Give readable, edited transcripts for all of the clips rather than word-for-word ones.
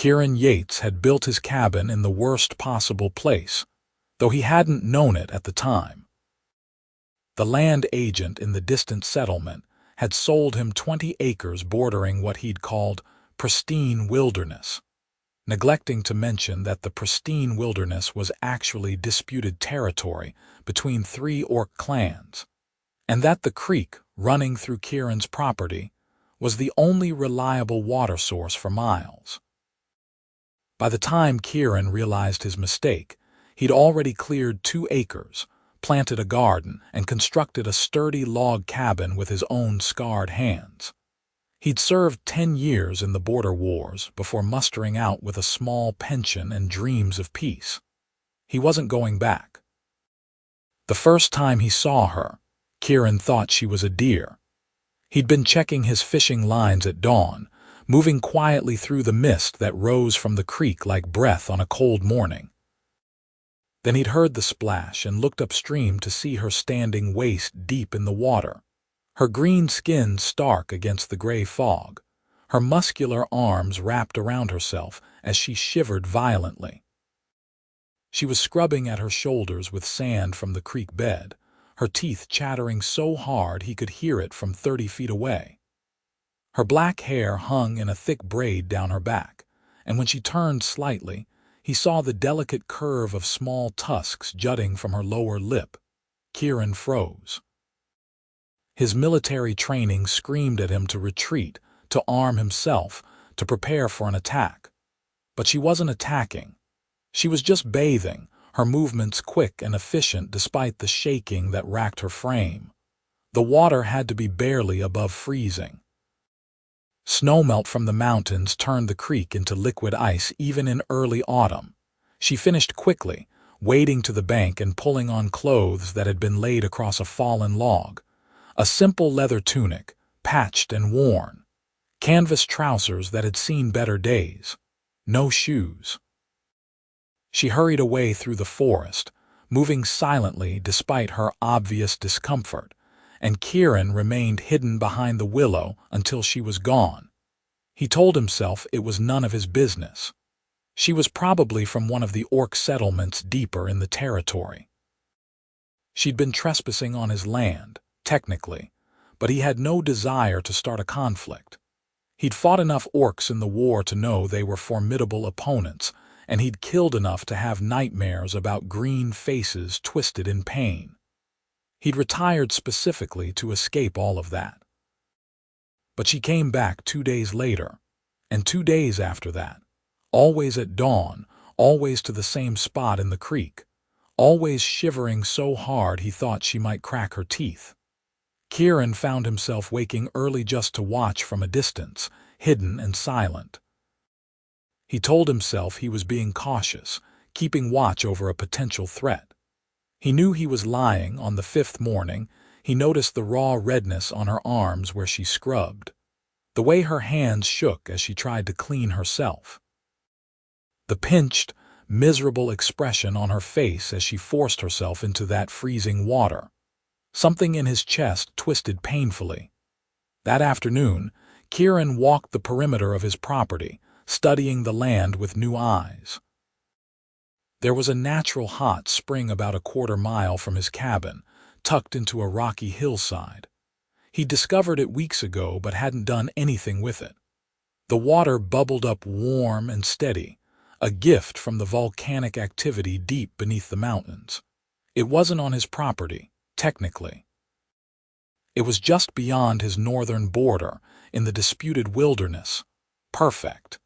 Kieran Yates had built his cabin in the worst possible place, though he hadn't known it at the time. The land agent in the distant settlement had sold him 20 acres bordering what he'd called pristine wilderness, neglecting to mention that the pristine wilderness was actually disputed territory between 3 orc clans, and that the creek running through Kieran's property was the only reliable water source for miles. By the time Kieran realized his mistake, he'd already cleared 2 acres, planted a garden, and constructed a sturdy log cabin with his own scarred hands. He'd served 10 years in the border wars before mustering out with a small pension and dreams of peace. He wasn't going back. The first time he saw her, Kieran thought she was a deer. He'd been checking his fishing lines at dawn, moving quietly through the mist that rose from the creek like breath on a cold morning. Then he'd heard the splash and looked upstream to see her standing waist deep in the water, her green skin stark against the gray fog, her muscular arms wrapped around herself as she shivered violently. She was scrubbing at her shoulders with sand from the creek bed, her teeth chattering so hard he could hear it from 30 feet away. Her black hair hung in a thick braid down her back, and when she turned slightly, he saw the delicate curve of small tusks jutting from her lower lip. Kieran froze. His military training screamed at him to retreat, to arm himself, to prepare for an attack. But she wasn't attacking. She was just bathing, her movements quick and efficient despite the shaking that racked her frame. The water had to be barely above freezing. Snowmelt from the mountains turned the creek into liquid ice even in early autumn. She finished quickly, wading to the bank and pulling on clothes that had been laid across a fallen log. A simple leather tunic, patched and worn. Canvas trousers that had seen better days. No shoes. She hurried away through the forest, moving silently despite her obvious discomfort, and Kieran remained hidden behind the willow until she was gone. He told himself it was none of his business. She was probably from one of the orc settlements deeper in the territory. She'd been trespassing on his land, technically, but he had no desire to start a conflict. He'd fought enough orcs in the war to know they were formidable opponents, and he'd killed enough to have nightmares about green faces twisted in pain. He'd retired specifically to escape all of that. But she came back 2 days later, and 2 days after that, always at dawn, always to the same spot in the creek, always shivering so hard he thought she might crack her teeth. Kieran found himself waking early just to watch from a distance, hidden and silent. He told himself he was being cautious, keeping watch over a potential threat. He knew he was lying. On the 5th morning, he noticed the raw redness on her arms where she scrubbed, the way her hands shook as she tried to clean herself, the pinched, miserable expression on her face as she forced herself into that freezing water. Something in his chest twisted painfully. That afternoon, Kieran walked the perimeter of his property, studying the land with new eyes. There was a natural hot spring about a quarter-mile from his cabin, tucked into a rocky hillside. He'd discovered it weeks ago but hadn't done anything with it. The water bubbled up warm and steady, a gift from the volcanic activity deep beneath the mountains. It wasn't on his property, technically. It was just beyond his northern border, in the disputed wilderness. Perfect.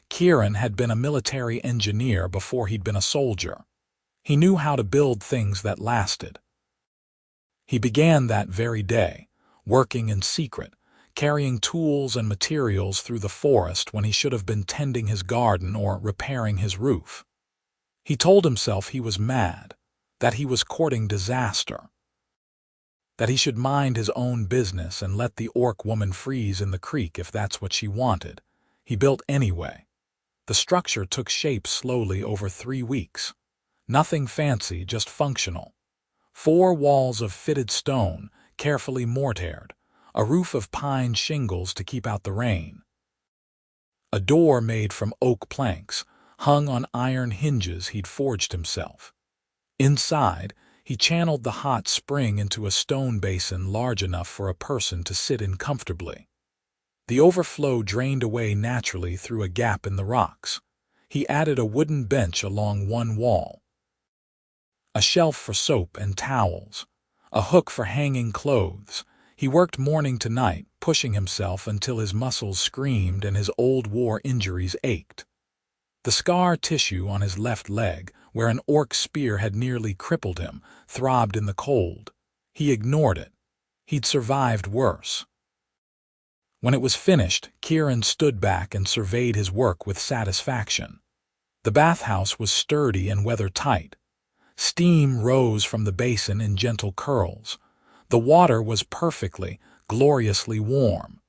Kieran had been a military engineer before he'd been a soldier. He knew how to build things that lasted. He began that very day, working in secret, carrying tools and materials through the forest when he should have been tending his garden or repairing his roof. He told himself he was mad, that he was courting disaster, that he should mind his own business and let the orc woman freeze in the creek if that's what she wanted. He built anyway. The structure took shape slowly over 3 weeks. Nothing fancy, just functional. 4 walls of fitted stone, carefully mortared, a roof of pine shingles to keep out the rain. A door made from oak planks, hung on iron hinges he'd forged himself. Inside, he channeled the hot spring into a stone basin large enough for a person to sit in comfortably. The overflow drained away naturally through a gap in the rocks. He added a wooden bench along one wall, a shelf for soap and towels, a hook for hanging clothes. He worked morning to night, pushing himself until his muscles screamed and his old war injuries ached. The scar tissue on his left leg, where an orc spear had nearly crippled him, throbbed in the cold. He ignored it. He'd survived worse. When it was finished, Kieran stood back and surveyed his work with satisfaction. The bathhouse was sturdy and weather-tight. Steam rose from the basin in gentle curls. The water was perfectly, gloriously warm.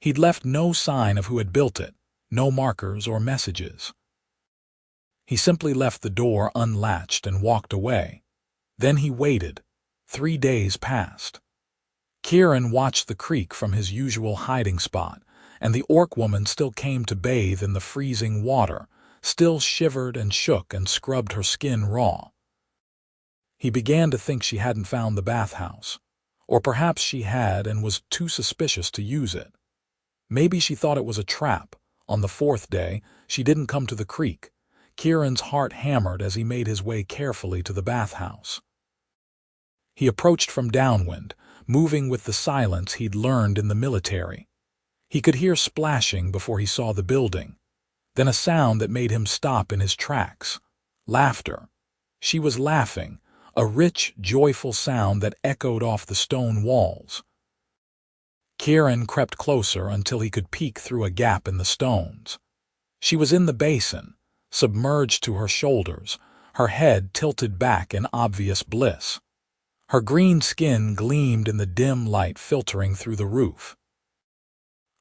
He'd left no sign of who had built it, no markers or messages. He simply left the door unlatched and walked away. Then he waited. 3 days passed. Kieran watched the creek from his usual hiding spot, and the orc woman still came to bathe in the freezing water, still shivered and shook and scrubbed her skin raw. He began to think she hadn't found the bathhouse, or perhaps she had and was too suspicious to use it. Maybe she thought it was a trap. On the 4th day, she didn't come to the creek. Kieran's heart hammered as he made his way carefully to the bathhouse. He approached from downwind, moving with the silence he'd learned in the military. He could hear splashing before he saw the building, then a sound that made him stop in his tracks. Laughter. She was laughing, a rich, joyful sound that echoed off the stone walls. Kieran crept closer until he could peek through a gap in the stones. She was in the basin, submerged to her shoulders, her head tilted back in obvious bliss. Her green skin gleamed in the dim light filtering through the roof.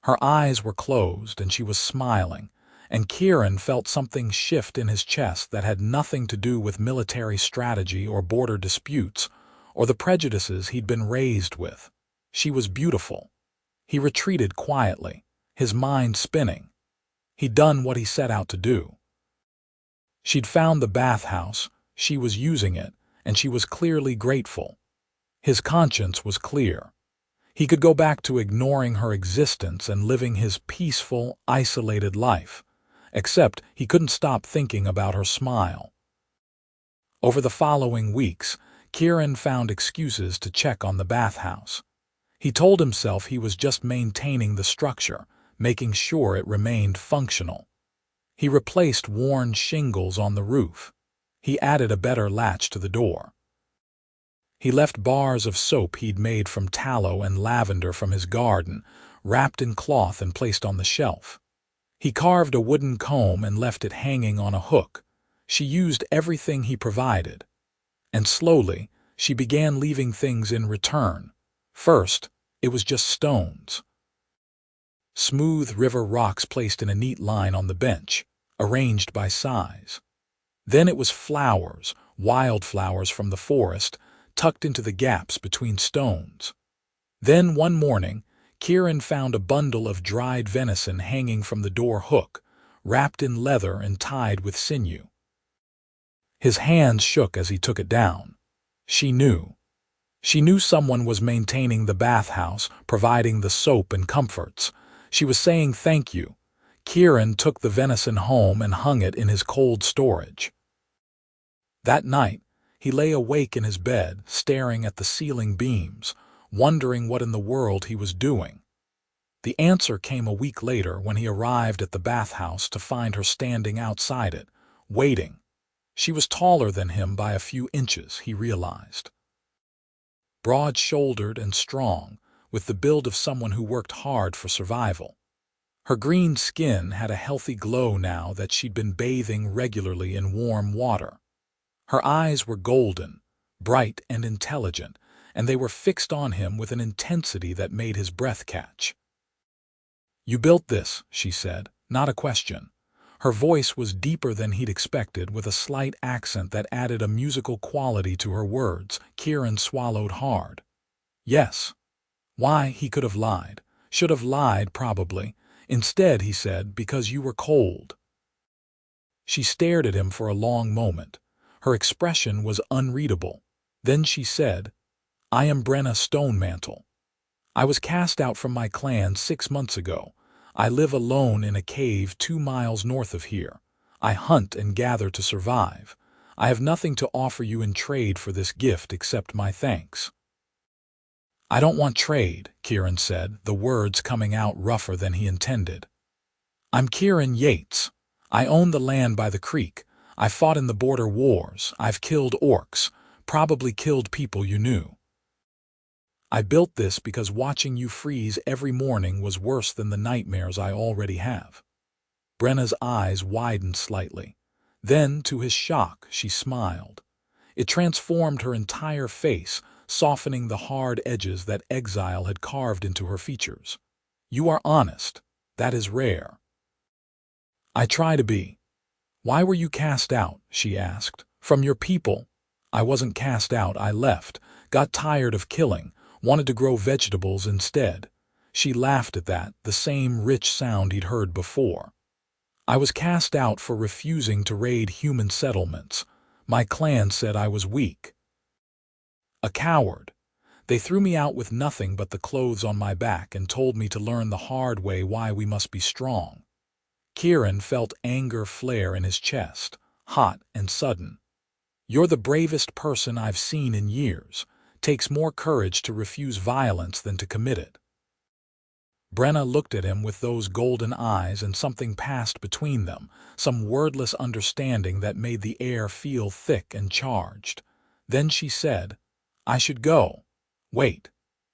Her eyes were closed and she was smiling, and Kieran felt something shift in his chest that had nothing to do with military strategy or border disputes or the prejudices he'd been raised with. She was beautiful. He retreated quietly, his mind spinning. He'd done what he set out to do. She'd found the bathhouse, she was using it, and she was clearly grateful. His conscience was clear. He could go back to ignoring her existence and living his peaceful, isolated life, except he couldn't stop thinking about her smile. Over the following weeks, Kieran found excuses to check on the bathhouse. He told himself he was just maintaining the structure, making sure it remained functional. He replaced worn shingles on the roof. He added a better latch to the door. He left bars of soap he'd made from tallow and lavender from his garden, wrapped in cloth and placed on the shelf. He carved a wooden comb and left it hanging on a hook. She used everything he provided. And slowly, she began leaving things in return. First, it was just stones. Smooth river rocks placed in a neat line on the bench, arranged by size. Then it was flowers, wildflowers from the forest, tucked into the gaps between stones. Then one morning, Kieran found a bundle of dried venison hanging from the door hook, wrapped in leather and tied with sinew. His hands shook as he took it down. She knew. She knew someone was maintaining the bathhouse, providing the soap and comforts. She was saying thank you. Kieran took the venison home and hung it in his cold storage. That night, he lay awake in his bed, staring at the ceiling beams, wondering what in the world he was doing. The answer came a week later when he arrived at the bathhouse to find her standing outside it, waiting. She was taller than him by a few inches, he realized. Broad-shouldered and strong, with the build of someone who worked hard for survival. Her green skin had a healthy glow now that she'd been bathing regularly in warm water. Her eyes were golden, bright and intelligent, and they were fixed on him with an intensity that made his breath catch. "You built this," she said, not a question. Her voice was deeper than he'd expected, with a slight accent that added a musical quality to her words. Kieran swallowed hard. Yes. Why, he could have lied. Should have lied, probably. Instead, he said, because you were cold. She stared at him for a long moment. Her expression was unreadable. Then she said, I am Brenna Stonemantle. I was cast out from my clan 6 months ago. I live alone in a cave 2 miles north of here. I hunt and gather to survive. I have nothing to offer you in trade for this gift except my thanks. I don't want trade, Kieran said, the words coming out rougher than he intended. I'm Kieran Yates. I own the land by the creek. I fought in the border wars. I've killed orcs, probably killed people you knew. I built this because watching you freeze every morning was worse than the nightmares I already have. Brenna's eyes widened slightly. Then, to his shock, she smiled. It transformed her entire face, softening the hard edges that exile had carved into her features. You are honest. That is rare. I try to be. Why were you cast out? She asked. From your people. I wasn't cast out, I left, got tired of killing, wanted to grow vegetables instead. She laughed at that, the same rich sound he'd heard before. I was cast out for refusing to raid human settlements. My clan said I was weak. A coward. They threw me out with nothing but the clothes on my back and told me to learn the hard way why we must be strong. Kieran felt anger flare in his chest, hot and sudden. You're the bravest person I've seen in years. Takes more courage to refuse violence than to commit it. Brenna looked at him with those golden eyes, and something passed between them, some wordless understanding that made the air feel thick and charged. Then she said, I should go. Wait.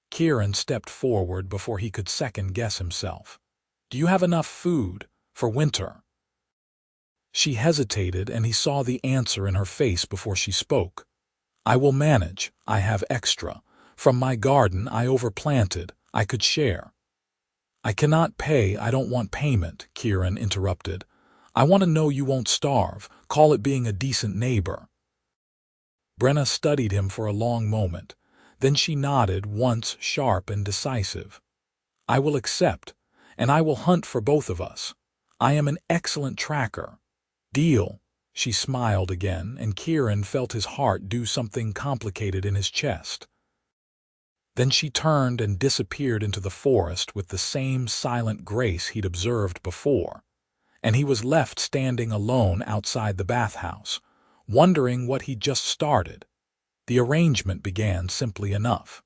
Kieran stepped forward before he could second-guess himself. Do you have enough food for winter? She hesitated, and he saw the answer in her face before she spoke. I will manage. I have extra. From my garden I overplanted. I could share. I cannot pay. I don't want payment, Kieran interrupted. I want to know you won't starve. Call it being a decent neighbor. Brenna studied him for a long moment. Then she nodded, once sharp and decisive. I will accept, and I will hunt for both of us. I am an excellent tracker. Deal. She smiled again, and Kieran felt his heart do something complicated in his chest. Then she turned and disappeared into the forest with the same silent grace he'd observed before, and he was left standing alone outside the bathhouse, wondering what he'd just started. The arrangement began simply enough.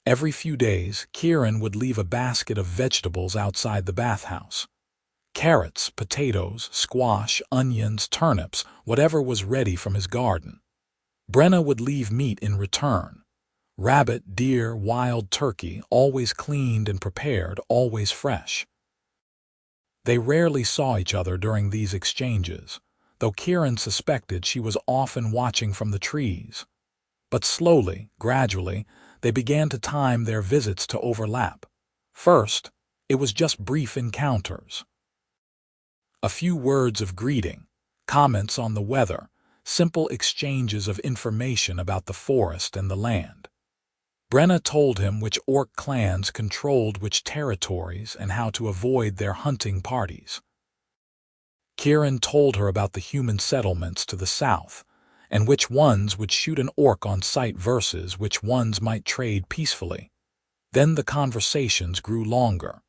Every few days, Kieran would leave a basket of vegetables outside the bathhouse. Carrots, potatoes, squash, onions, turnips, whatever was ready from his garden. Brenna would leave meat in return. Rabbit, deer, wild turkey, always cleaned and prepared, always fresh. They rarely saw each other during these exchanges, though Kieran suspected she was often watching from the trees. But slowly, gradually, they began to time their visits to overlap. First, it was just brief encounters. A few words of greeting, comments on the weather, simple exchanges of information about the forest and the land. Brenna told him which orc clans controlled which territories and how to avoid their hunting parties. Kieran told her about the human settlements to the south, and which ones would shoot an orc on sight versus which ones might trade peacefully. Then the conversations grew longer.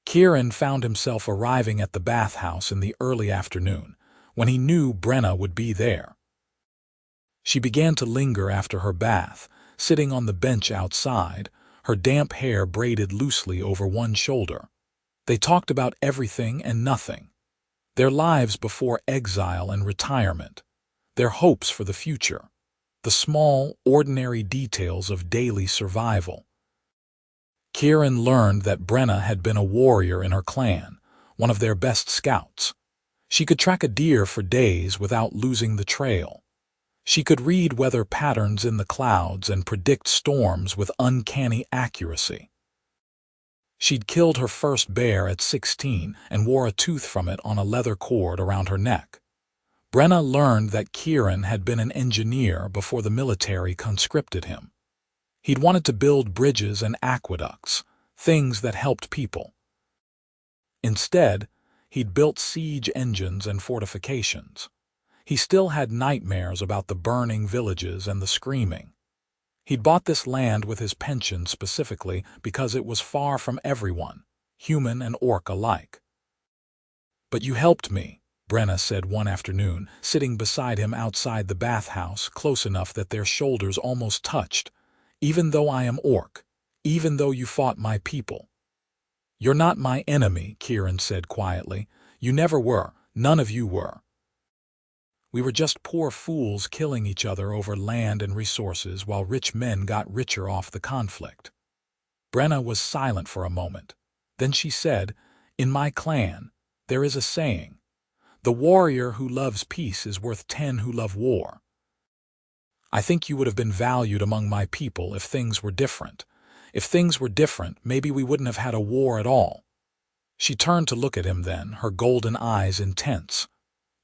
Kieran found himself arriving at the bathhouse in the early afternoon, when he knew Brenna would be there. She began to linger after her bath, sitting on the bench outside, her damp hair braided loosely over one shoulder. They talked about everything and nothing. Their lives before exile and retirement, their hopes for the future, the small, ordinary details of daily survival. Kieran learned that Brenna had been a warrior in her clan, one of their best scouts. She could track a deer for days without losing the trail. She could read weather patterns in the clouds and predict storms with uncanny accuracy. She'd killed her first bear at 16 and wore a tooth from it on a leather cord around her neck. Brenna learned that Kieran had been an engineer before the military conscripted him. He'd wanted to build bridges and aqueducts, things that helped people. Instead, he'd built siege engines and fortifications. He still had nightmares about the burning villages and the screaming. He'd bought this land with his pension specifically because it was far from everyone, human and orc alike. "But you helped me," Brenna said one afternoon, sitting beside him outside the bathhouse, close enough that their shoulders almost touched. "Even though I am orc, even though you fought my people." "You're not my enemy," Kieran said quietly. "You never were. None of you were. We were just poor fools killing each other over land and resources while rich men got richer off the conflict." Brenna was silent for a moment. Then she said, "In my clan, there is a saying. The warrior who loves peace is worth 10 who love war. I think you would have been valued among my people if things were different. If things were different, maybe we wouldn't have had a war at all." She turned to look at him then, her golden eyes intense.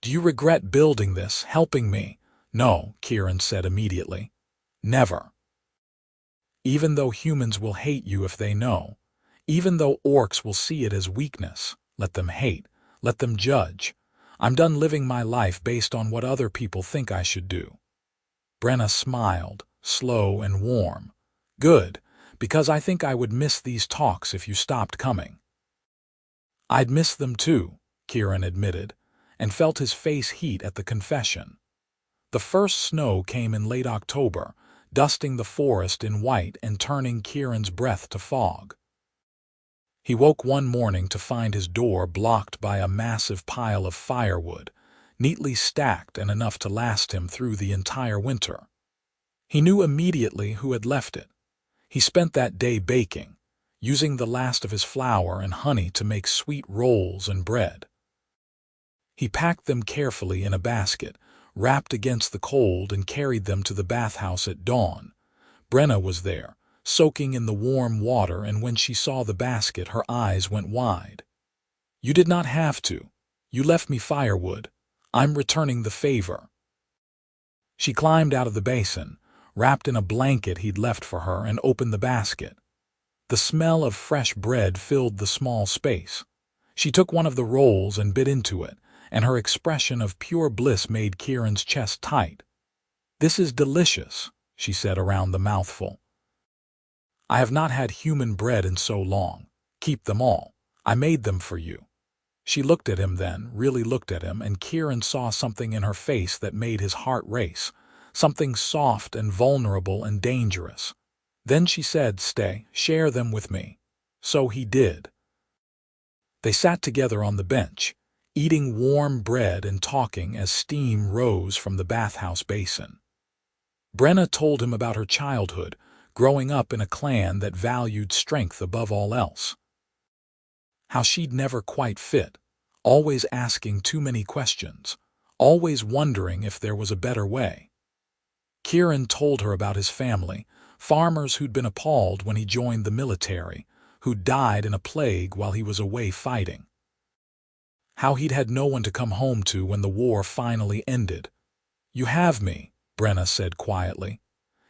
"Do you regret building this, helping me?" "No," Kieran said immediately. "Never. Even though humans will hate you if they know. Even though orcs will see it as weakness. Let them hate. Let them judge. I'm done living my life based on what other people think I should do." Brenna smiled, slow and warm. "Good, because I think I would miss these talks if you stopped coming." "I'd miss them too," Kieran admitted, and felt his face heat at the confession. The first snow came in late October, dusting the forest in white and turning Kieran's breath to fog. He woke one morning to find his door blocked by a massive pile of firewood, neatly stacked and enough to last him through the entire winter. He knew immediately who had left it. He spent that day baking, using the last of his flour and honey to make sweet rolls and bread. He packed them carefully in a basket, wrapped against the cold, and carried them to the bathhouse at dawn. Brenna was there, soaking in the warm water, and when she saw the basket, her eyes went wide. "You did not have to. You left me firewood. I'm returning the favor." She climbed out of the basin, wrapped in a blanket he'd left for her, and opened the basket. The smell of fresh bread filled the small space. She took one of the rolls and bit into it, and her expression of pure bliss made Kieran's chest tight. "This is delicious," she said around the mouthful. "I have not had human bread in so long. Keep them all. I made them for you." She looked at him then, really looked at him, and Kieran saw something in her face that made his heart race, something soft and vulnerable and dangerous. Then she said, "Stay, share them with me." So he did. They sat together on the bench, eating warm bread and talking as steam rose from the bathhouse basin. Brenna told him about her childhood, growing up in a clan that valued strength above all else. How she'd never quite fit, always asking too many questions, always wondering if there was a better way. Kieran told her about his family, farmers who'd been appalled when he joined the military, who'd died in a plague while he was away fighting. How he'd had no one to come home to when the war finally ended. "You have me," Brenna said quietly.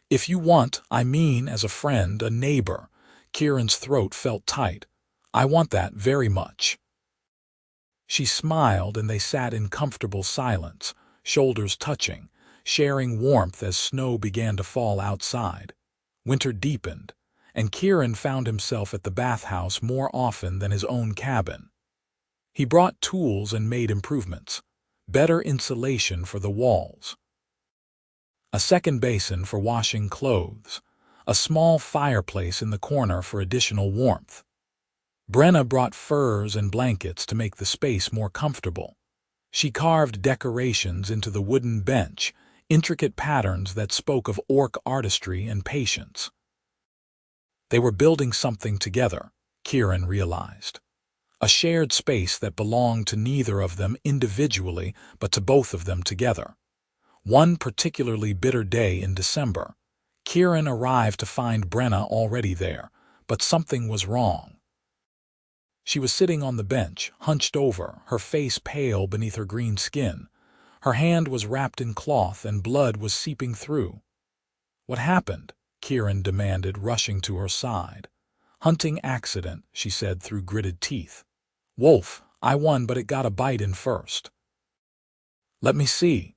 "If you want, I mean as a friend, a neighbor." Kieran's throat felt tight. "I want that very much." She smiled, and they sat in comfortable silence, shoulders touching, sharing warmth as snow began to fall outside. Winter deepened, and Kieran found himself at the bathhouse more often than his own cabin. He brought tools and made improvements, better insulation for the walls, a second basin for washing clothes, a small fireplace in the corner for additional warmth. Brenna brought furs and blankets to make the space more comfortable. She carved decorations into the wooden bench, intricate patterns that spoke of orc artistry and patience. They were building something together, Kieran realized. A shared space that belonged to neither of them individually, but to both of them together. One particularly bitter day in December, Kieran arrived to find Brenna already there, but something was wrong. She was sitting on the bench, hunched over, her face pale beneath her green skin. Her hand was wrapped in cloth and blood was seeping through. "What happened?" Kieran demanded, rushing to her side. "Hunting accident," she said through gritted teeth. Wolf, I won, but it got a bite in first. Let me see.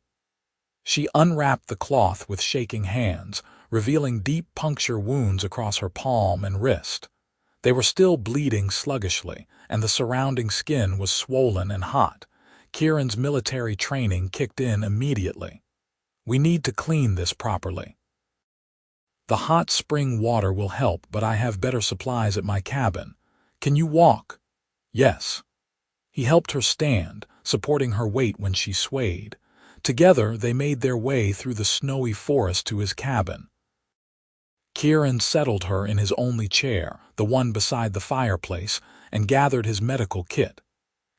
She unwrapped the cloth with shaking hands, revealing deep puncture wounds across her palm and wrist. They were still bleeding sluggishly, and the surrounding skin was swollen and hot. Kieran's military training kicked in immediately. We need to clean this properly. The hot spring water will help, but I have better supplies at my cabin. Can you walk? Yes. He helped her stand, supporting her weight when she swayed. Together they made their way through the snowy forest to his cabin. Kieran settled her in his only chair, the one beside the fireplace, and gathered his medical kit.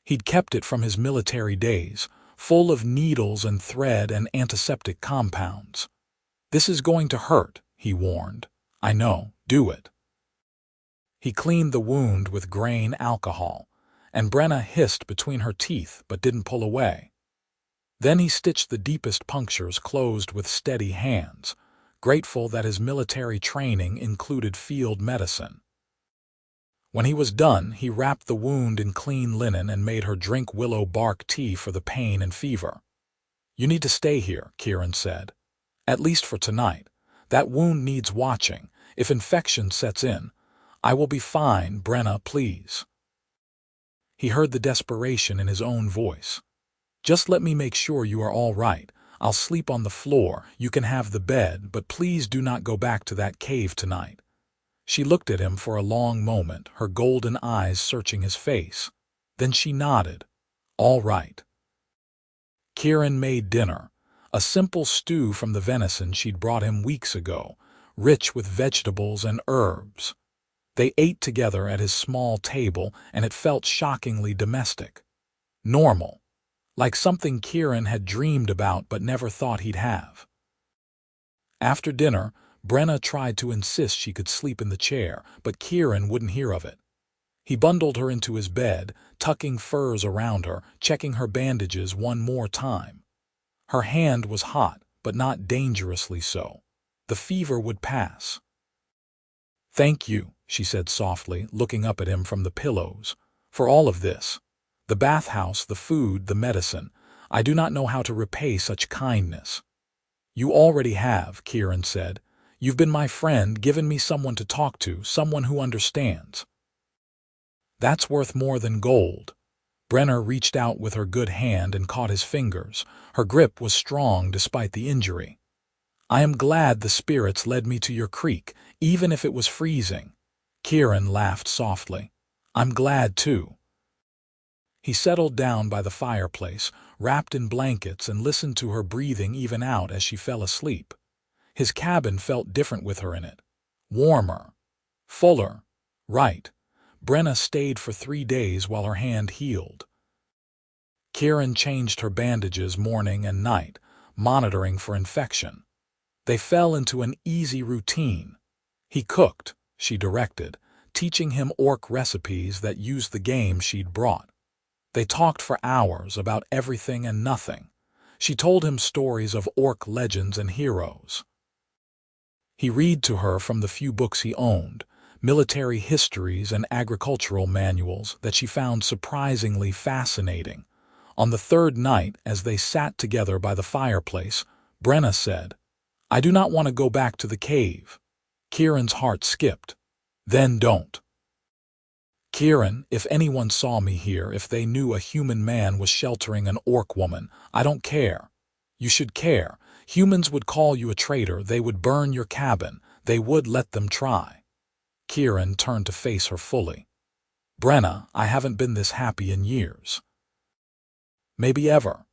He'd kept it from his military days, full of needles and thread and antiseptic compounds. This is going to hurt, he warned. I know, do it. He cleaned the wound with grain alcohol, and Brenna hissed between her teeth but didn't pull away. Then he stitched the deepest punctures closed with steady hands, grateful that his military training included field medicine. When he was done, he wrapped the wound in clean linen and made her drink willow bark tea for the pain and fever. You need to stay here, Kieran said. At least for tonight. That wound needs watching. If infection sets in, I will be fine, Brenna, please. He heard the desperation in his own voice. Just let me make sure you are all right. I'll sleep on the floor, you can have the bed, but please do not go back to that cave tonight. She looked at him for a long moment, her golden eyes searching his face. Then she nodded. All right. Kieran made dinner, a simple stew from the venison she'd brought him weeks ago, rich with vegetables and herbs. They ate together at his small table, and it felt shockingly domestic. Normal. Like something Kieran had dreamed about but never thought he'd have. After dinner, Brenna tried to insist she could sleep in the chair, but Kieran wouldn't hear of it. He bundled her into his bed, tucking furs around her, checking her bandages one more time. Her hand was hot, but not dangerously so. The fever would pass. Thank you, she said softly, looking up at him from the pillows, for all of this. The bathhouse, the food, the medicine. I do not know how to repay such kindness. You already have, Kieran said. You've been my friend, given me someone to talk to, someone who understands. That's worth more than gold. Brenna reached out with her good hand and caught his fingers. Her grip was strong despite the injury. I am glad the spirits led me to your creek, even if it was freezing. Kieran laughed softly. I'm glad too. He settled down by the fireplace, wrapped in blankets, and listened to her breathing even out as she fell asleep. His cabin felt different with her in it. Warmer. Fuller. Right. Brenna stayed for 3 days while her hand healed. Kieran changed her bandages morning and night, monitoring for infection. They fell into an easy routine. He cooked, she directed, teaching him orc recipes that used the game she'd brought. They talked for hours about everything and nothing. She told him stories of orc legends and heroes. He read to her from the few books he owned, military histories and agricultural manuals that she found surprisingly fascinating. On the 3rd night, as they sat together by the fireplace, Brenna said, I do not want to go back to the cave. Kieran's heart skipped. Then don't. Kieran, if anyone saw me here, if they knew a human man was sheltering an orc woman, I don't care. You should care. Humans would call you a traitor, they would burn your cabin, they would let them try. Kieran turned to face her fully. Brenna, I haven't been this happy in years. Maybe ever.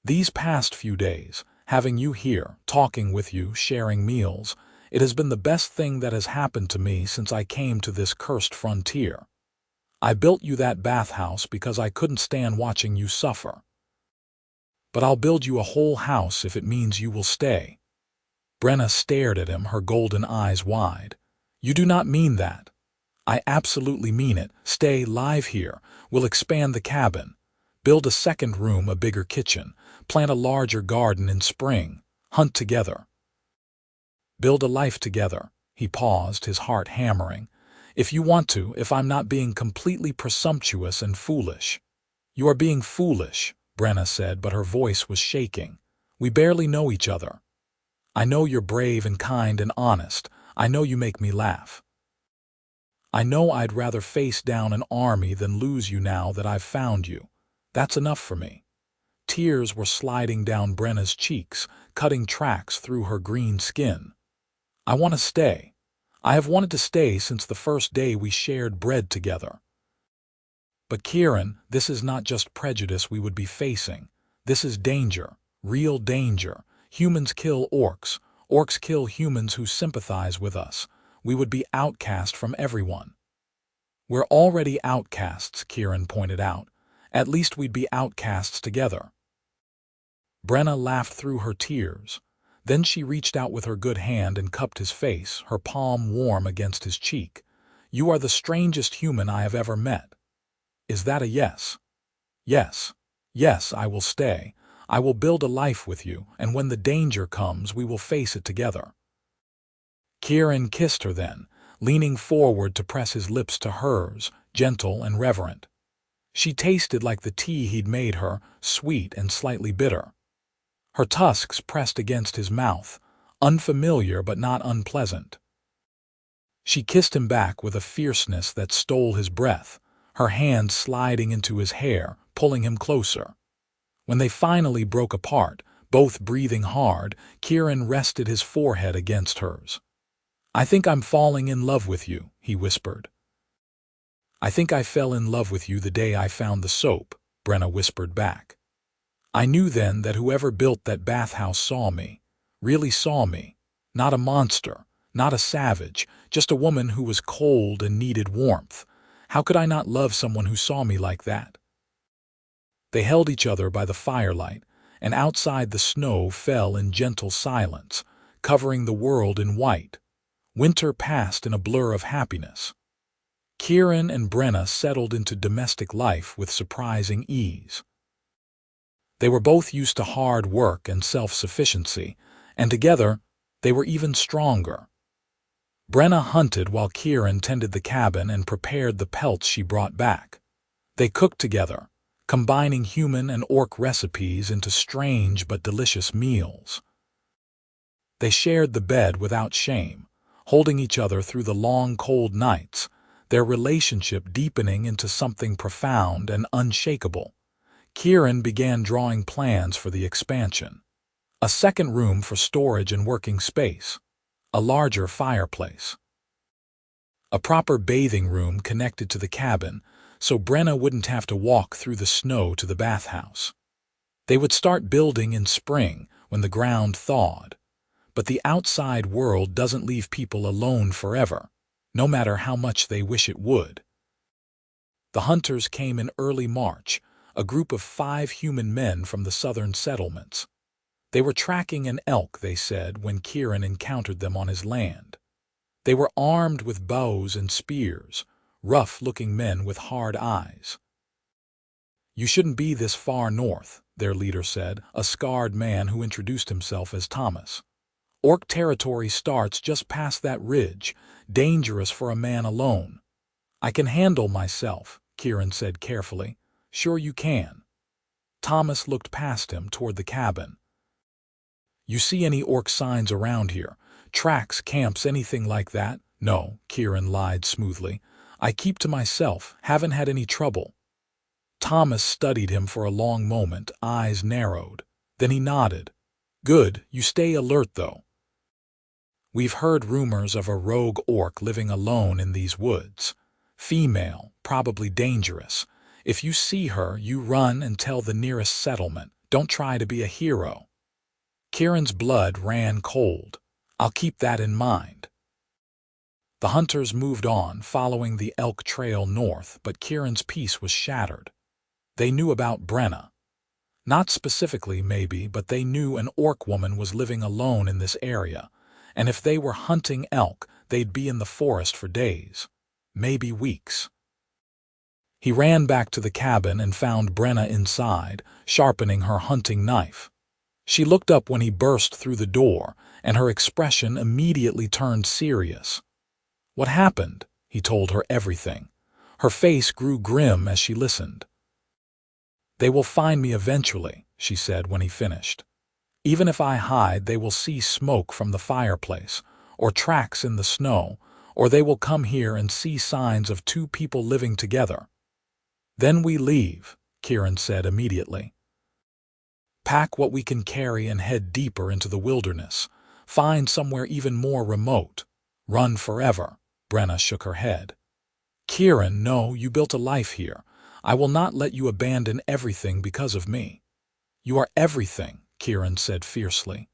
These past few days, having you here, talking with you, sharing meals, it has been the best thing that has happened to me since I came to this cursed frontier. I built you that bathhouse because I couldn't stand watching you suffer. But I'll build you a whole house if it means you will stay. Brenna stared at him, her golden eyes wide. You do not mean that. I absolutely mean it. Stay live here. We'll expand the cabin. Build a 2nd room, a bigger kitchen. Plant a larger garden in spring. Hunt together. Build a life together. He paused, his heart hammering. If you want to, if I'm not being completely presumptuous and foolish." "You are being foolish," Brenna said, but her voice was shaking. "We barely know each other. I know you're brave and kind and honest. I know you make me laugh. I know I'd rather face down an army than lose you now that I've found you. That's enough for me." Tears were sliding down Brenna's cheeks, cutting tracks through her green skin. "I want to stay. I have wanted to stay since the first day we shared bread together." "But Kieran, this is not just prejudice we would be facing. This is danger, real danger. Humans kill orcs. Orcs kill humans who sympathize with us. We would be outcast from everyone." "We're already outcasts," Kieran pointed out. "At least we'd be outcasts together." Brenna laughed through her tears. Then she reached out with her good hand and cupped his face, her palm warm against his cheek. "You are the strangest human I have ever met. Is that a yes?" "Yes. Yes, I will stay. I will build a life with you, and when the danger comes, we will face it together." Kieran kissed her then, leaning forward to press his lips to hers, gentle and reverent. She tasted like the tea he'd made her, sweet and slightly bitter. Her tusks pressed against his mouth, unfamiliar but not unpleasant. She kissed him back with a fierceness that stole his breath, her hands sliding into his hair, pulling him closer. When they finally broke apart, both breathing hard, Kieran rested his forehead against hers. "I think I'm falling in love with you," he whispered. "I think I fell in love with you the day I found the soap," Brenna whispered back. "I knew then that whoever built that bathhouse saw me, really saw me. Not a monster, not a savage, just a woman who was cold and needed warmth. How could I not love someone who saw me like that?" They held each other by the firelight, and outside the snow fell in gentle silence, covering the world in white. Winter passed in a blur of happiness. Kieran and Brenna settled into domestic life with surprising ease. They were both used to hard work and self-sufficiency, and together they were even stronger. Brenna hunted while Kieran tended the cabin and prepared the pelts she brought back. They cooked together, combining human and orc recipes into strange but delicious meals. They shared the bed without shame, holding each other through the long cold nights, their relationship deepening into something profound and unshakable. Kieran began drawing plans for the expansion. A second room for storage and working space. A larger fireplace. A proper bathing room connected to the cabin, so Brenna wouldn't have to walk through the snow to the bathhouse. They would start building in spring when the ground thawed. But the outside world doesn't leave people alone forever, no matter how much they wish it would. The hunters came in early March, a group of 5 human men from the southern settlements. They were tracking an elk, they said, when Kieran encountered them on his land. They were armed with bows and spears, rough-looking men with hard eyes. "You shouldn't be this far north," their leader said, a scarred man who introduced himself as Thomas. "Orc territory starts just past that ridge, dangerous for a man alone." "I can handle myself," Kieran said carefully. "Sure you can." Thomas looked past him toward the cabin. "You see any orc signs around here? Tracks, camps, anything like that?" "No," Kieran lied smoothly. "I keep to myself, haven't had any trouble." Thomas studied him for a long moment, eyes narrowed. Then he nodded. "Good, you stay alert though. We've heard rumors of a rogue orc living alone in these woods. Female, probably dangerous. If you see her, you run and tell the nearest settlement. Don't try to be a hero." Kieran's blood ran cold. "I'll keep that in mind." The hunters moved on, following the elk trail north, but Kieran's peace was shattered. They knew about Brenna. Not specifically, maybe, but they knew an orc woman was living alone in this area, and if they were hunting elk, they'd be in the forest for days, maybe weeks. He ran back to the cabin and found Brenna inside, sharpening her hunting knife. She looked up when he burst through the door, and her expression immediately turned serious. "What happened?" He told her everything. Her face grew grim as she listened. "They will find me eventually," she said when he finished. "Even if I hide, they will see smoke from the fireplace, or tracks in the snow, or they will come here and see signs of two people living together." "Then we leave," Kieran said immediately. "Pack what we can carry and head deeper into the wilderness. Find somewhere even more remote. Run forever." Brenna shook her head. "Kieran, no, you built a life here. I will not let you abandon everything because of me." "You are everything," Kieran said fiercely.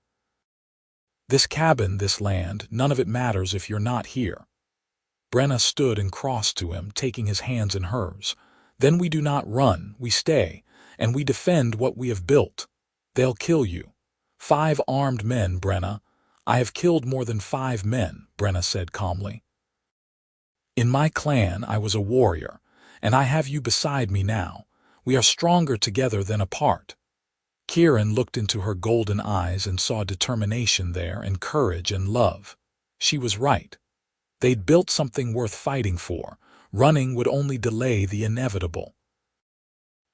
"This cabin, this land, none of it matters if you're not here." Brenna stood and crossed to him, taking his hands in hers. "Then we do not run, we stay, and we defend what we have built. They'll kill you. 5 armed men, Brenna." "I have killed more than 5 men," Brenna said calmly. "In my clan, I was a warrior, and I have you beside me now. We are stronger together than apart." Kieran looked into her golden eyes and saw determination there and courage and love. She was right. They'd built something worth fighting for. Running would only delay the inevitable.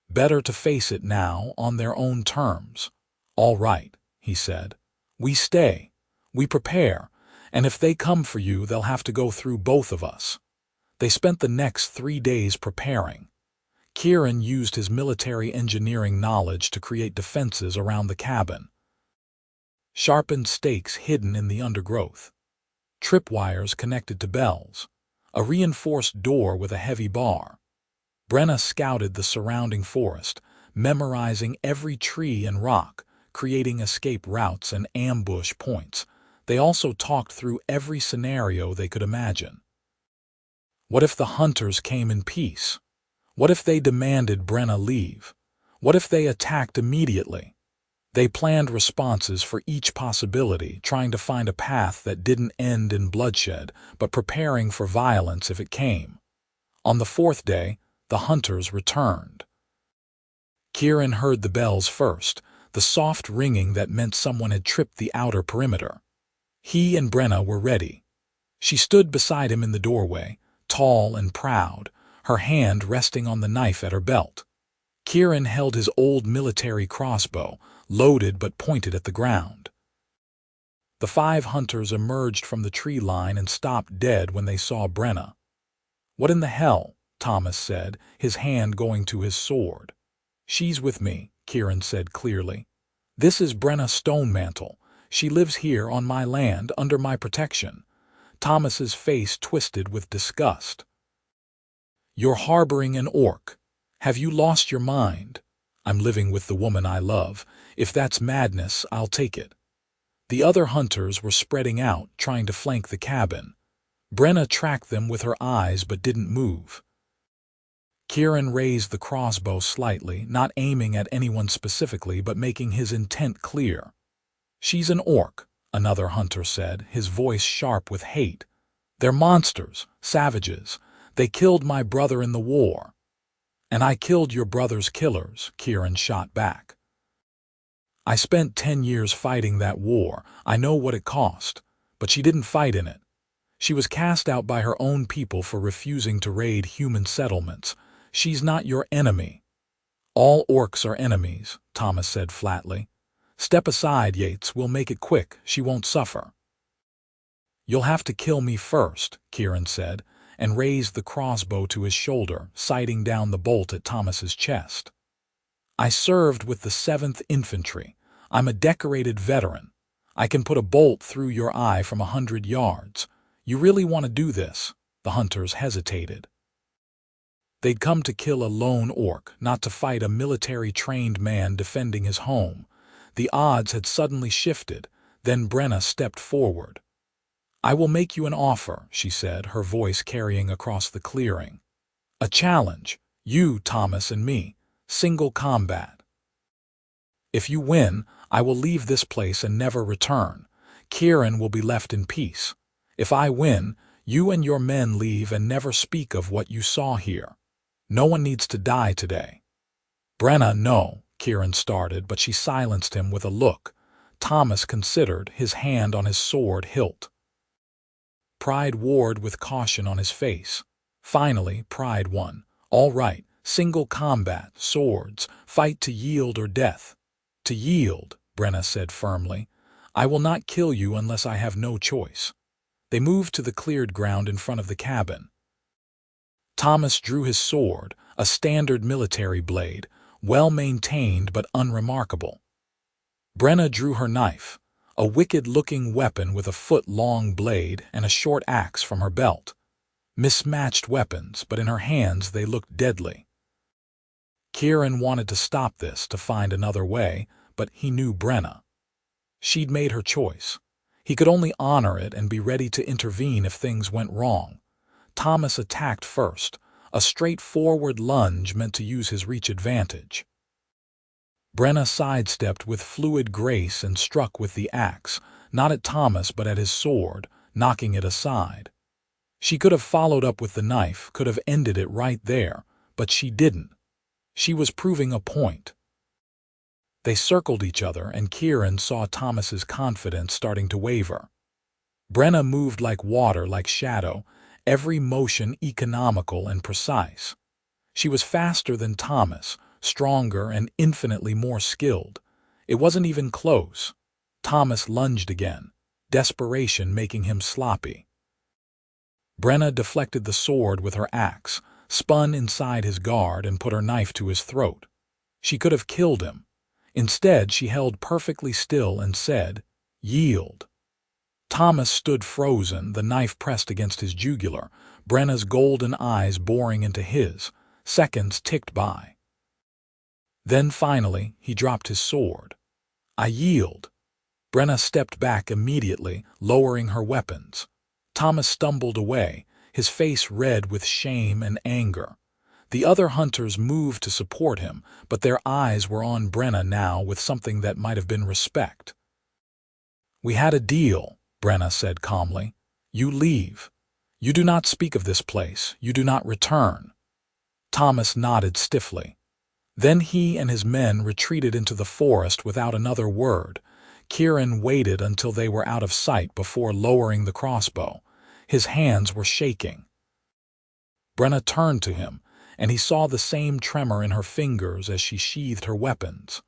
Better to face it now on their own terms. "All right," he said. "We stay. We prepare. And if they come for you, they'll have to go through both of us." They spent the next 3 days preparing. Kieran used his military engineering knowledge to create defenses around the cabin. Sharpened stakes hidden in the undergrowth. Tripwires connected to bells. A reinforced door with a heavy bar. Brenna scouted the surrounding forest, memorizing every tree and rock, creating escape routes and ambush points. They also talked through every scenario they could imagine. What if the hunters came in peace? What if they demanded Brenna leave? What if they attacked immediately? They planned responses for each possibility, trying to find a path that didn't end in bloodshed, but preparing for violence if it came. On the 4th day, the hunters returned. Kieran heard the bells first, the soft ringing that meant someone had tripped the outer perimeter. He and Brenna were ready. She stood beside him in the doorway, tall and proud, her hand resting on the knife at her belt. Kieran held his old military crossbow, loaded but pointed at the ground. The 5 hunters emerged from the tree line and stopped dead when they saw Brenna. "What in the hell?" Thomas said, his hand going to his sword. "She's with me," Kieran said clearly. "This is Brenna Stonemantle. She lives here on my land, under my protection." Thomas's face twisted with disgust. "You're harboring an orc. Have you lost your mind?" "I'm living with the woman I love. If that's madness, I'll take it." The other hunters were spreading out, trying to flank the cabin. Brenna tracked them with her eyes but didn't move. Kieran raised the crossbow slightly, not aiming at anyone specifically but making his intent clear. "She's an orc," another hunter said, his voice sharp with hate. "They're monsters, savages. They killed my brother in the war." "And I killed your brother's killers," Kieran shot back. "I spent 10 years fighting that war. I know what it cost. But she didn't fight in it. She was cast out by her own people for refusing to raid human settlements. She's not your enemy." "All orcs are enemies," Thomas said flatly. "Step aside, Yates. We'll make it quick. She won't suffer." "You'll have to kill me first," Kieran said, and raised the crossbow to his shoulder, sighting down the bolt at Thomas's chest. "I served with the 7th Infantry. I'm a decorated veteran. I can put a bolt through your eye from 100 yards. You really want to do this?" The hunters hesitated. They'd come to kill a lone orc, not to fight a military-trained man defending his home. The odds had suddenly shifted. Then Brenna stepped forward. "I will make you an offer," she said, her voice carrying across the clearing. "A challenge. You, Thomas, and me. Single combat. If you win, I will leave this place and never return. Kieran will be left in peace. If I win, you and your men leave and never speak of what you saw here. No one needs to die today." "Brenna, no," Kieran started, but she silenced him with a look. Thomas considered, his hand on his sword hilt. Pride warred with caution on his face. Finally, pride won. "All right, single combat, swords, fight to yield or death." "To yield," Brenna said firmly. "I will not kill you unless I have no choice." They moved to the cleared ground in front of the cabin. Thomas drew his sword, a standard military blade, well-maintained but unremarkable. Brenna drew her knife, a wicked-looking weapon with a foot-long blade and a short axe from her belt. Mismatched weapons, but in her hands they looked deadly. Kieran wanted to stop this, to find another way, but he knew Brenna. She'd made her choice. He could only honor it and be ready to intervene if things went wrong. Thomas attacked first, a straightforward lunge meant to use his reach advantage. Brenna sidestepped with fluid grace and struck with the axe, not at Thomas but at his sword, knocking it aside. She could have followed up with the knife, could have ended it right there, but she didn't. She was proving a point. They circled each other, and Kieran saw Thomas's confidence starting to waver. Brenna moved like water, like shadow, every motion economical and precise. She was faster than Thomas, stronger and infinitely more skilled. It wasn't even close. Thomas lunged again, desperation making him sloppy. Brenna deflected the sword with her axe, spun inside his guard, and put her knife to his throat. She could have killed him. Instead, she held perfectly still and said, "Yield." Thomas stood frozen, the knife pressed against his jugular, Brenna's golden eyes boring into his. Seconds ticked by. Then finally, he dropped his sword. "I yield." Brenna stepped back immediately, lowering her weapons. Thomas stumbled away, his face red with shame and anger. The other hunters moved to support him, but their eyes were on Brenna now with something that might have been respect. "We had a deal," Brenna said calmly. "You leave. You do not speak of this place. You do not return." Thomas nodded stiffly. Then he and his men retreated into the forest without another word. Kieran waited until they were out of sight before lowering the crossbow. His hands were shaking. Brenna turned to him, and he saw the same tremor in her fingers as she sheathed her weapons.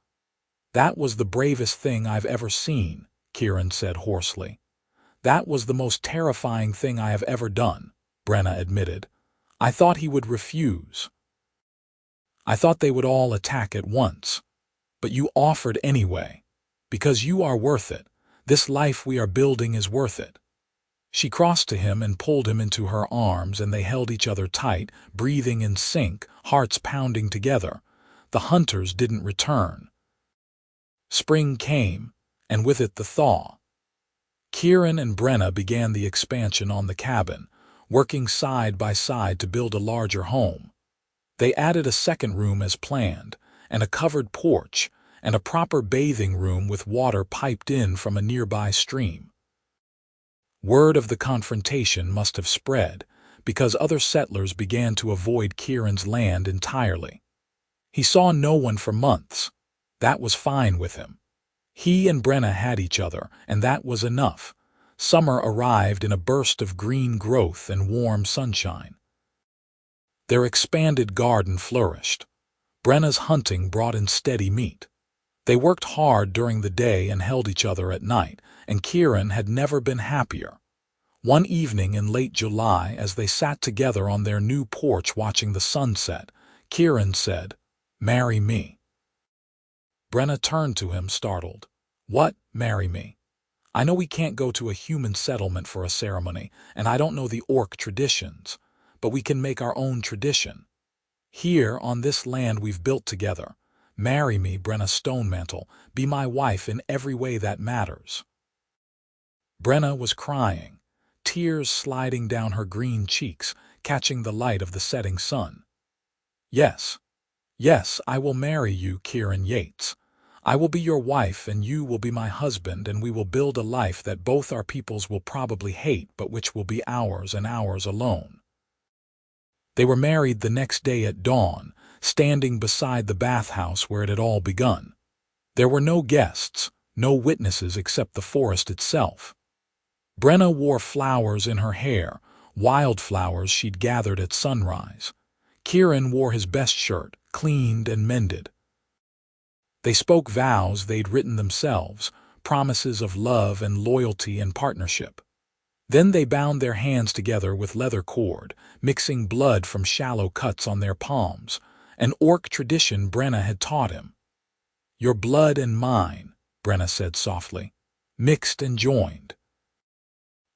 "That was the bravest thing I've ever seen," Kieran said hoarsely. "That was the most terrifying thing I have ever done," Brenna admitted. "I thought he would refuse. I thought they would all attack at once. But you offered anyway. Because you are worth it. This life we are building is worth it." She crossed to him and pulled him into her arms, and they held each other tight, breathing in sync, hearts pounding together. The hunters didn't return. Spring came, and with it the thaw. Kieran and Brenna began the expansion on the cabin, working side by side to build a larger home. They added a second room as planned, and a covered porch, and a proper bathing room with water piped in from a nearby stream. Word of the confrontation must have spread, because other settlers began to avoid Kieran's land entirely. He saw no one for months. That was fine with him. He and Brenna had each other, and that was enough. Summer arrived in a burst of green growth and warm sunshine. Their expanded garden flourished. Brenna's hunting brought in steady meat. They worked hard during the day and held each other at night, and Kieran had never been happier. One evening in late July, as they sat together on their new porch watching the sunset, Kieran said, "Marry me." Brenna turned to him, startled. "What, marry me? I know we can't go to a human settlement for a ceremony, and I don't know the orc traditions, but we can make our own tradition. Here, on this land we've built together. Marry me, Brenna Stonemantle. Be my wife in every way that matters." Brenna was crying, tears sliding down her green cheeks, catching the light of the setting sun. "Yes, yes, I will marry you, Kieran Yates. I will be your wife and you will be my husband, and we will build a life that both our peoples will probably hate, but which will be ours and ours alone." They were married the next day at dawn, standing beside the bathhouse where it had all begun. There were no guests, no witnesses except the forest itself. Brenna wore flowers in her hair, wildflowers she'd gathered at sunrise. Kieran wore his best shirt, cleaned and mended. They spoke vows they'd written themselves, promises of love and loyalty and partnership. Then they bound their hands together with leather cord, mixing blood from shallow cuts on their palms, an orc tradition Brenna had taught him. "Your blood and mine," Brenna said softly, "mixed and joined.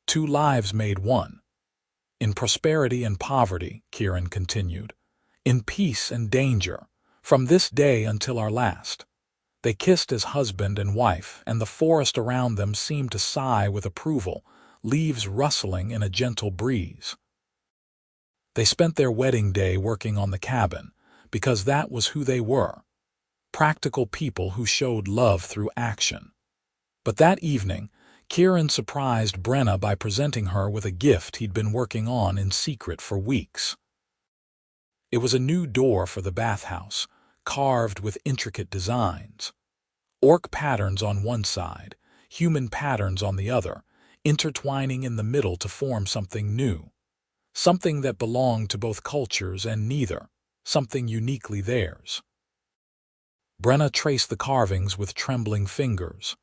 Two lives made one. In prosperity and poverty," Kieran continued, "in peace and danger, from this day until our last." They kissed as husband and wife, and the forest around them seemed to sigh with approval, leaves rustling in a gentle breeze. They spent their wedding day working on the cabin, because that was who they were, practical people who showed love through action. But that evening, Kieran surprised Brenna by presenting her with a gift he'd been working on in secret for weeks. It was a new door for the bathhouse, carved with intricate designs. Orc patterns on one side, human patterns on the other, intertwining in the middle to form something new. Something that belonged to both cultures and neither, something uniquely theirs. Brenna traced the carvings with trembling fingers.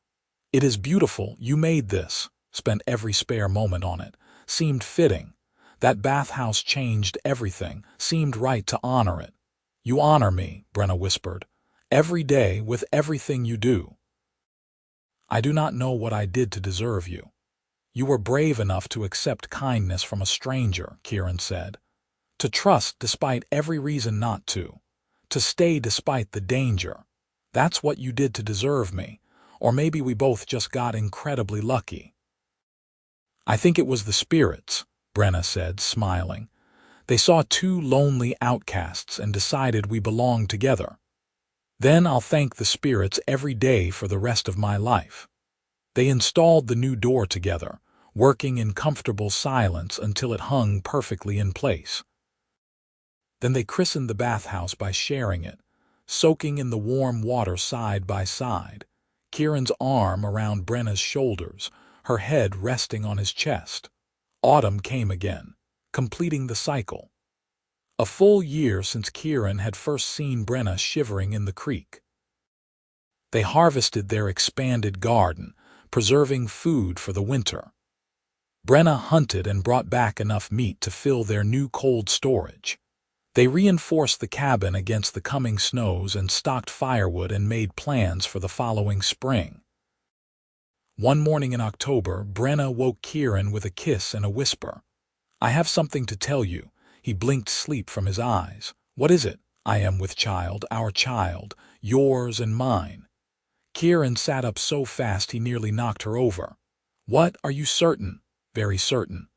"It is beautiful, you made this," spent every spare moment on it, seemed fitting. That bathhouse changed everything, seemed right to honor it. "You honor me," Brenna whispered, "every day with everything you do." "I do not know what I did to deserve you. You were brave enough to accept kindness from a stranger," Kieran said. "To trust despite every reason not to. To stay despite the danger. That's what you did to deserve me. Or maybe we both just got incredibly lucky." "I think it was the spirits," Brenna said, smiling. "They saw two lonely outcasts and decided we belonged together. Then I'll thank the spirits every day for the rest of my life." They installed the new door together, working in comfortable silence until it hung perfectly in place. Then they christened the bathhouse by sharing it, soaking in the warm water side by side, Kieran's arm around Brenna's shoulders, her head resting on his chest. Autumn came again, completing the cycle. A full year since Kieran had first seen Brenna shivering in the creek. They harvested their expanded garden, preserving food for the winter. Brenna hunted and brought back enough meat to fill their new cold storage. They reinforced the cabin against the coming snows and stocked firewood and made plans for the following spring. One morning in October, Brenna woke Kieran with a kiss and a whisper. "I have something to tell you." He blinked sleep from his eyes. "What is it?" "I am with child, our child, yours and mine." Kieran sat up so fast he nearly knocked her over. "What, are you certain?" "Very certain.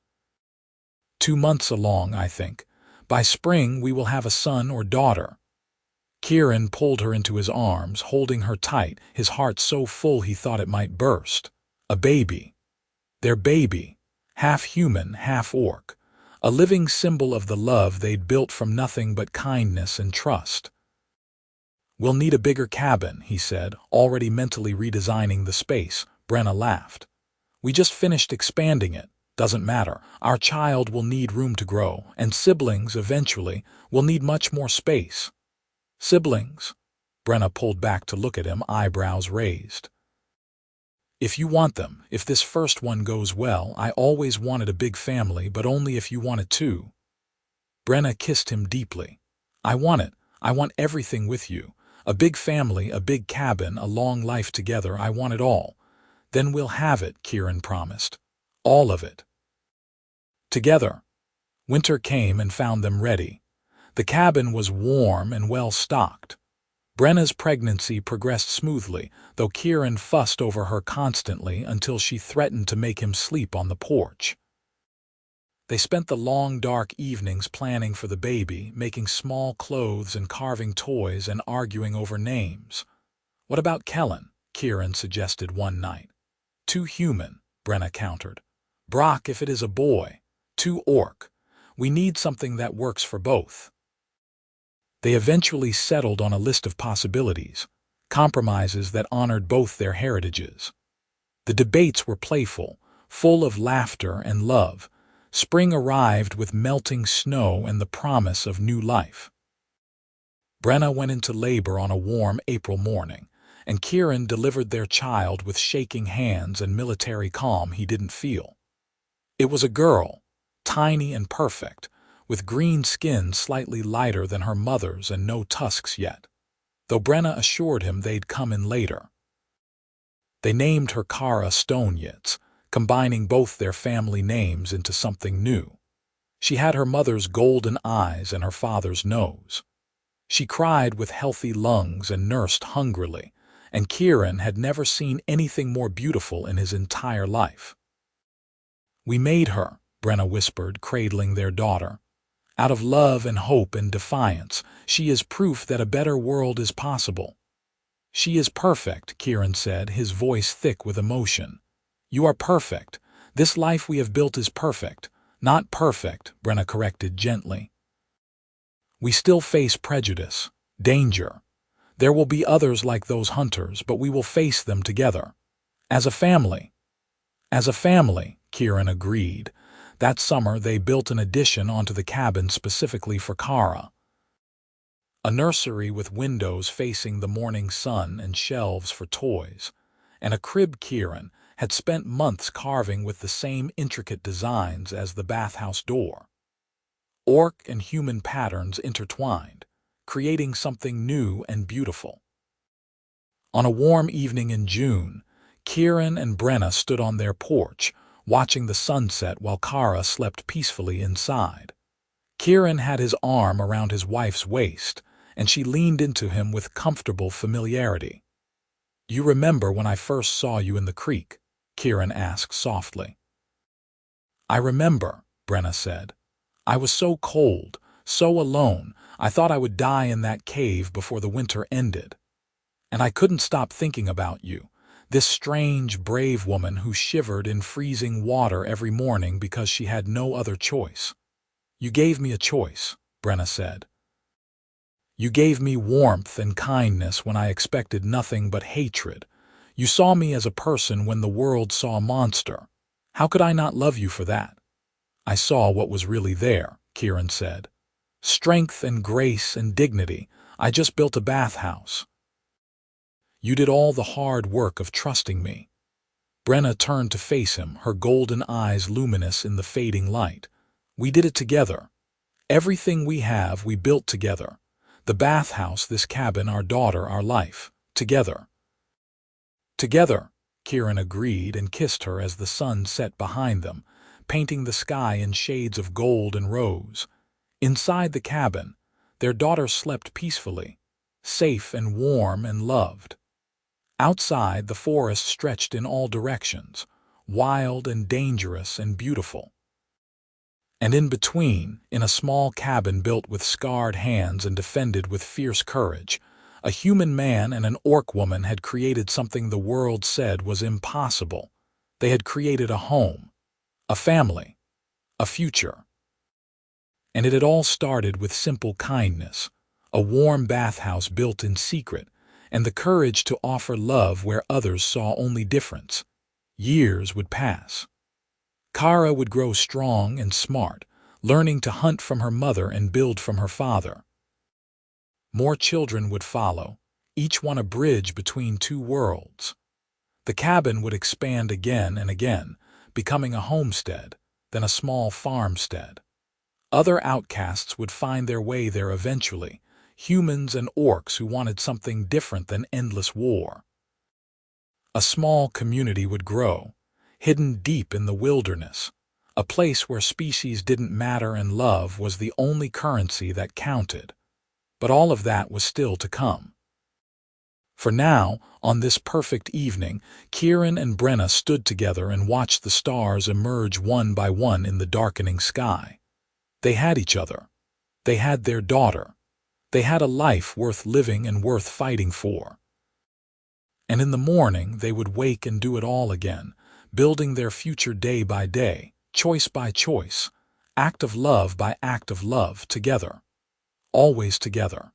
2 months along, I think. By spring we will have a son or daughter." Kieran pulled her into his arms, holding her tight, his heart so full he thought it might burst. A baby. Their baby. Half human, half orc. A living symbol of the love they'd built from nothing but kindness and trust. "We'll need a bigger cabin," he said, already mentally redesigning the space. Brenna laughed. "We just finished expanding it. Doesn't matter. Our child will need room to grow, and siblings, eventually, will need much more space." "Siblings?" Brenna pulled back to look at him, eyebrows raised. "If you want them, if this first one goes well, I always wanted a big family, but only if you want it too." Brenna kissed him deeply. "I want it. I want everything with you. A big family, a big cabin, a long life together. I want it all." "Then we'll have it," Kieran promised. "All of it." Together. Winter came and found them ready. The cabin was warm and well stocked. Brenna's pregnancy progressed smoothly, though Kieran fussed over her constantly until she threatened to make him sleep on the porch. They spent the long, dark evenings planning for the baby, making small clothes and carving toys and arguing over names. "What about Kellen?" Kieran suggested one night. "Too human," Brenna countered. "Brock if it is a boy. Too orc. We need something that works for both." They eventually settled on a list of possibilities, compromises that honored both their heritages. The debates were playful, full of laughter and love. Spring arrived with melting snow and the promise of new life. Brenna went into labor on a warm April morning, and Kieran delivered their child with shaking hands and military calm he didn't feel. It was a girl, tiny and perfect, with green skin slightly lighter than her mother's and no tusks yet, though Brenna assured him they'd come in later. They named her Kara Yates, combining both their family names into something new. She had her mother's golden eyes and her father's nose. She cried with healthy lungs and nursed hungrily, and Kieran had never seen anything more beautiful in his entire life. "We made her," Brenna whispered, cradling their daughter. "Out of love and hope and defiance, she is proof that a better world is possible." "She is perfect," Kieran said, his voice thick with emotion. "You are perfect. This life we have built is perfect." "Not perfect," Brenna corrected gently. "We still face prejudice, danger. There will be others like those hunters, but we will face them together. As a family." "As a family," Kieran agreed. That summer they built an addition onto the cabin specifically for Kara. A nursery with windows facing the morning sun and shelves for toys, and a crib Kieran had spent months carving with the same intricate designs as the bathhouse door. Orc and human patterns intertwined, creating something new and beautiful. On a warm evening in June, Kieran and Brenna stood on their porch, watching the sunset while Kara slept peacefully inside. Kieran had his arm around his wife's waist, and she leaned into him with comfortable familiarity. "You remember when I first saw you in the creek?" Kieran asked softly. "I remember," Brenna said. "I was so cold, so alone, I thought I would die in that cave before the winter ended. And I couldn't stop thinking about you, this strange, brave woman who shivered in freezing water every morning because she had no other choice." "You gave me a choice," Brenna said. "You gave me warmth and kindness when I expected nothing but hatred. You saw me as a person when the world saw a monster. How could I not love you for that?" "I saw what was really there," Kieran said. "Strength and grace and dignity. I just built a bathhouse. You did all the hard work of trusting me." Brenna turned to face him, her golden eyes luminous in the fading light. "We did it together. Everything we have, we built together. The bathhouse, this cabin, our daughter, our life. Together." "Together," Kieran agreed and kissed her as the sun set behind them, painting the sky in shades of gold and rose. Inside the cabin, their daughter slept peacefully, safe and warm and loved. Outside, the forest stretched in all directions, wild and dangerous and beautiful. And in between, in a small cabin built with scarred hands and defended with fierce courage, a human man and an orc woman had created something the world said was impossible. They had created a home, a family, a future. And it had all started with simple kindness, a warm bathhouse built in secret, and the courage to offer love where others saw only difference. Years would pass. Kara would grow strong and smart, learning to hunt from her mother and build from her father. More children would follow, each one a bridge between two worlds. The cabin would expand again and again, becoming a homestead, then a small farmstead. Other outcasts would find their way there eventually, humans and orcs who wanted something different than endless war. A small community would grow, hidden deep in the wilderness, a place where species didn't matter and love was the only currency that counted. But all of that was still to come. For now, on this perfect evening, Kieran and Brenna stood together and watched the stars emerge one by one in the darkening sky. They had each other. They had their daughter. They had a life worth living and worth fighting for. And in the morning they would wake and do it all again, building their future day by day, choice by choice, act of love by act of love, together. Always together.